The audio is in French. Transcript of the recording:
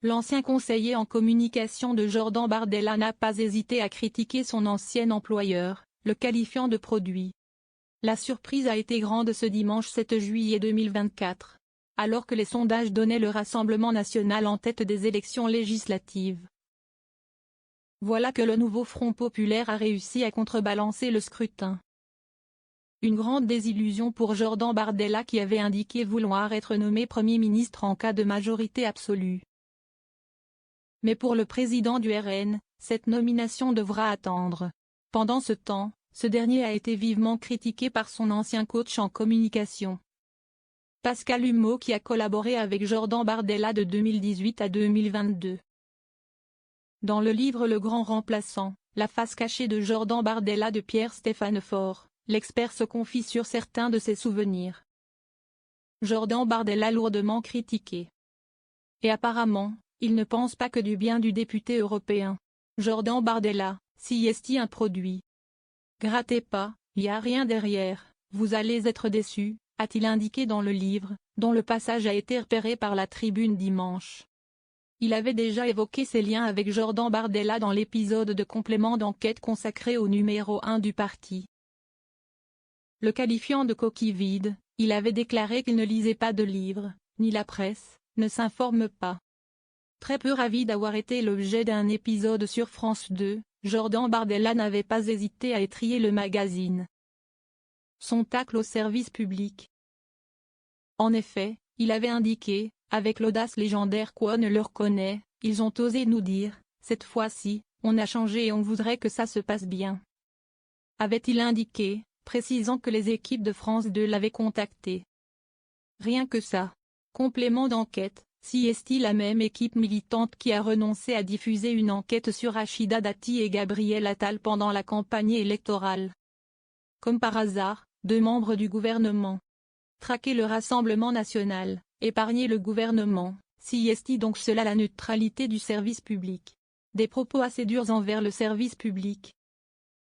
L'ancien conseiller en communication de Jordan Bardella n'a pas hésité à critiquer son ancien employeur, le qualifiant de produit. La surprise a été grande ce dimanche 7 juillet 2024, alors que les sondages donnaient le Rassemblement national en tête des élections législatives. Voilà que le nouveau Front populaire a réussi à contrebalancer le scrutin. Une grande désillusion pour Jordan Bardella qui avait indiqué vouloir être nommé Premier ministre en cas de majorité absolue. Mais pour le président du RN, cette nomination devra attendre. Pendant ce temps, ce dernier a été vivement critiqué par son ancien coach en communication, Pascal Hummeau, qui a collaboré avec Jordan Bardella de 2018 à 2022. Dans le livre Le Grand Remplaçant, la face cachée de Jordan Bardella de Pierre-Stéphane Faure, l'expert se confie sur certains de ses souvenirs. Jordan Bardella lourdement critiqué. Et apparemment, il ne pense pas que du bien du député européen. Jordan Bardella, si est-il un produit? Grattez pas, y a rien derrière, vous allez être déçus, a-t-il indiqué dans le livre, dont le passage a été repéré par la Tribune dimanche. Il avait déjà évoqué ses liens avec Jordan Bardella dans l'épisode de complément d'enquête consacré au numéro 1 du parti. Le qualifiant de coquille vide, il avait déclaré qu'il ne lisait pas de livres, ni la presse, ne s'informe pas. Très peu ravi d'avoir été l'objet d'un épisode sur France 2, Jordan Bardella n'avait pas hésité à étriller le magazine. Son tacle au service public. En effet, il avait indiqué, avec l'audace légendaire qu'on ne leur connaît, ils ont osé nous dire, cette fois-ci, on a changé et on voudrait que ça se passe bien. Avait-il indiqué, précisant que les équipes de France 2 l'avaient contacté. Rien que ça. Complément d'enquête. Si est-il la même équipe militante qui a renoncé à diffuser une enquête sur Rachida Dati et Gabriel Attal pendant la campagne électorale. Comme par hasard, deux membres du gouvernement. Traquer le Rassemblement national, épargner le gouvernement, si est-il donc cela la neutralité du service public. Des propos assez durs envers le service public.